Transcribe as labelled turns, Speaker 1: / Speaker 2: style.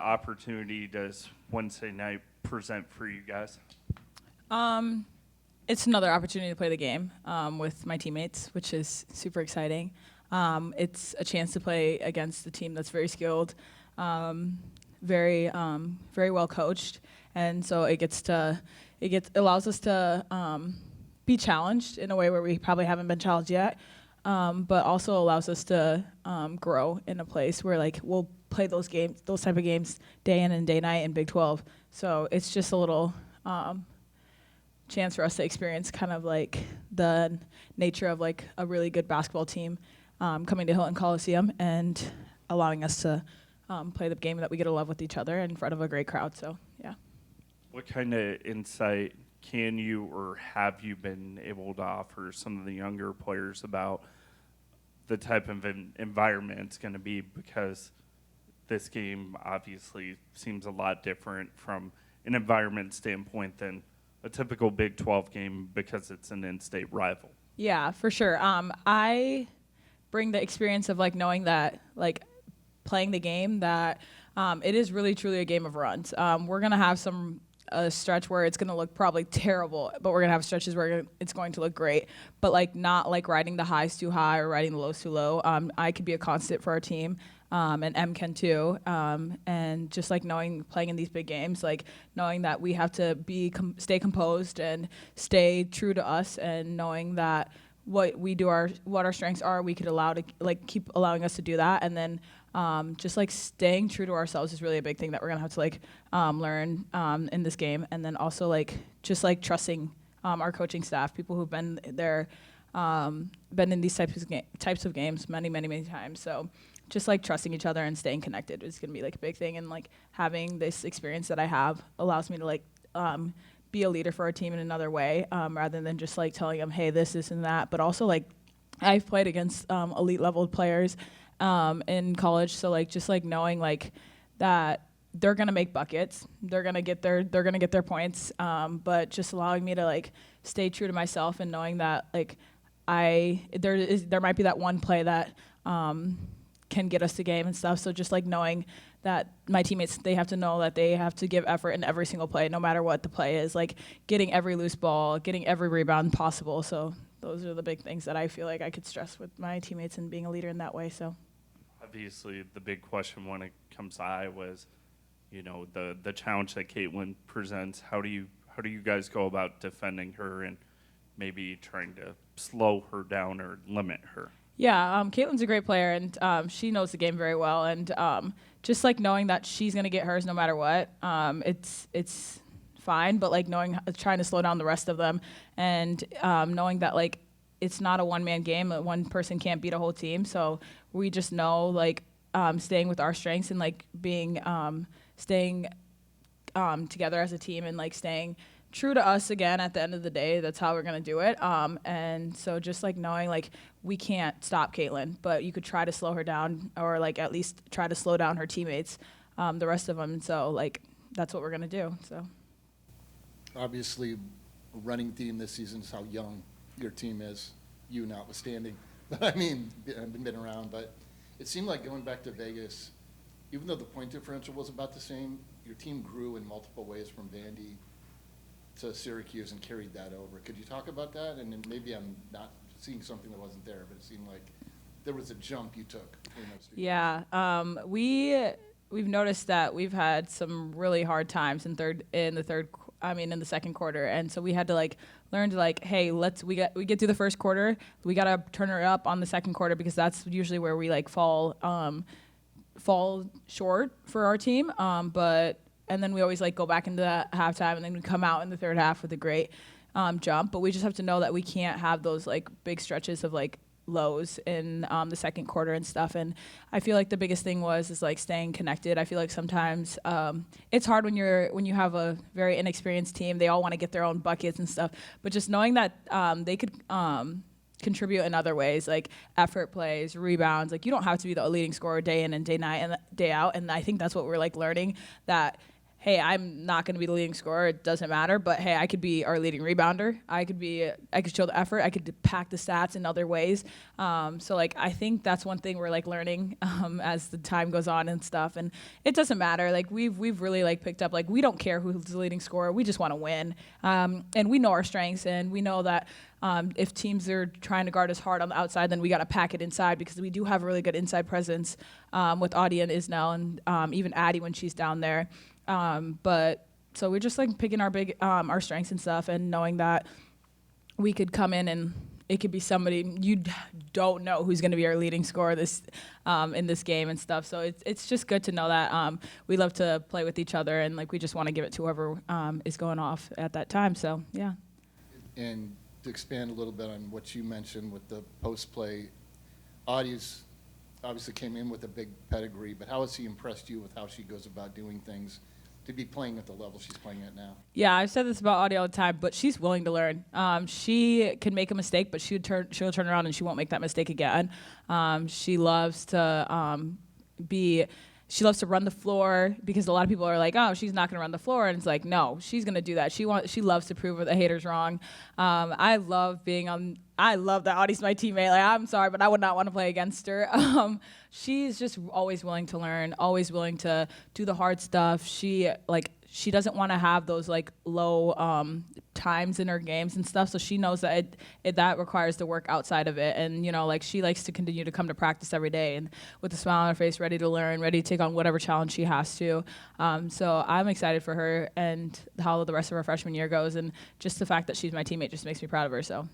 Speaker 1: opportunity does Wednesday night present for you guys?
Speaker 2: It's another opportunity to play the game with my teammates, which is super exciting. It's a chance to play against a team that's very skilled, very well coached, and so it allows us to be challenged in a way where we probably haven't been challenged yet, but also allows us to grow in a place where like we'll play those type of games day in and day night in Big 12. So it's just a little chance for us to experience kind of like the nature of like a really good basketball team coming to Hilton Coliseum and allowing us to play the game that we get to love with each other in front of a great crowd. So yeah.
Speaker 1: What kind of insight can you or have you been able to offer some of the younger players about the type of environment it's going to be, because this game obviously seems a lot different from an environment standpoint than a typical Big 12 game because it's an in-state rival?
Speaker 2: Yeah, for sure. I bring the experience of like knowing that like playing the game that it is really truly a game of runs. We're gonna have a stretch where it's gonna look probably terrible, but we're gonna have stretches where it's going to look great. But like not like riding the highs too high or riding the lows too low. I could be a constant for our team. And M can too, and just like playing in these big games, like knowing that we have to stay composed and stay true to us, and knowing that what our strengths are, we could allow to like keep allowing us to do that, and then just like staying true to ourselves is really a big thing that we're gonna have to like learn in this game, and then also like just like trusting our coaching staff, people who've been there, been in these types of games many times, so. Just like trusting each other and staying connected is gonna be like a big thing, and like having this experience that I have allows me to like be a leader for our team in another way, rather than just like telling them, hey, this and that. But also like I've played against elite level players in college, so like just like knowing like that they're gonna make buckets, they're gonna get their points, but just allowing me to like stay true to myself and knowing that like there might be that one play that can get us the game and stuff. So just like knowing that my teammates, they have to know that they have to give effort in every single play, no matter what the play is, like getting every loose ball, getting every rebound possible. So those are the big things that I feel like I could stress with my teammates and being a leader in that way. So
Speaker 1: obviously the big question when it comes to Iowa is, you know, the challenge that Caitlin presents. How do you guys go about defending her and maybe trying to slow her down or limit her?
Speaker 2: Yeah, Caitlin's a great player, and she knows the game very well. And just like knowing that she's gonna get hers no matter what, it's fine. But like trying to slow down the rest of them, and knowing that like it's not a one-man game. One person can't beat a whole team. So we just know like staying with our strengths and like staying together as a team and like staying true to us again at the end of the day. That's how we're going to do it. And so just like knowing like we can't stop Caitlin, but you could try to slow her down, or like at least try to slow down her teammates, the rest of them. And so like that's what we're going to do. So
Speaker 3: obviously a running theme this season is how young your team is, you notwithstanding. But I mean, I've been around, but it seemed like going back to Vegas, even though the point differential was about the same, your team grew in multiple ways from Vandy to Syracuse and carried that over. Could you talk about that? And then maybe I'm not seeing something that wasn't there, but it seemed like there was a jump you took between those two.
Speaker 2: Yeah, we've noticed that we've had some really hard times in the second quarter, and so we had to like learn to like, hey, we get through the first quarter, we gotta turn her up on the second quarter, because that's usually where we like fall short for our team, and then we always like go back into that halftime, and then we come out in the third half with a great jump. But we just have to know that we can't have those like big stretches of like lows in the second quarter and stuff. And I feel like the biggest thing is like staying connected. I feel like sometimes it's hard when you have a very inexperienced team. They all want to get their own buckets and stuff. But just knowing that they could contribute in other ways, like effort plays, rebounds. Like you don't have to be the leading scorer day in and day night and day out. And I think that's what we're like learning, that hey, I'm not going to be the leading scorer. It doesn't matter. But hey, I could be our leading rebounder. I could show the effort. I could pack the stats in other ways. So like, I think that's one thing we're like learning as the time goes on and stuff. And it doesn't matter. Like we've really like picked up, like we don't care who's the leading scorer. We just want to win. And we know our strengths, and we know that if teams are trying to guard us hard on the outside, then we got to pack it inside, because we do have a really good inside presence with Audi and Isnell, and even Addie when she's down there. But so we're just like picking our strengths and stuff, and knowing that we could come in and it could be somebody you don't know who's going to be our leading scorer in this game and stuff. So it's just good to know that we love to play with each other, and like we just want to give it to whoever is going off at that time. So yeah.
Speaker 3: And to expand a little bit on what you mentioned with the post play, Audie's obviously came in with a big pedigree, but how has he impressed you with how she goes about doing things to be playing at the level she's playing at now?
Speaker 2: Yeah, I've said this about Audie all the time, but she's willing to learn. She can make a mistake, but she'll turn around and she won't make that mistake again. She loves to she loves to run the floor, because a lot of people are like, oh, she's not going to run the floor. And it's like, no, she's going to do that. She loves to prove the haters wrong. I love that Audie's my teammate. Like, I'm sorry, but I would not want to play against her. She's just always willing to learn, always willing to do the hard stuff. She doesn't want to have those like low times in her games and stuff. So she knows that that requires the work outside of it. And, like she likes to continue to come to practice every day and with a smile on her face, ready to learn, ready to take on whatever challenge she has to. So I'm excited for her and how the rest of her freshman year goes. And just the fact that she's my teammate just makes me proud of her. So.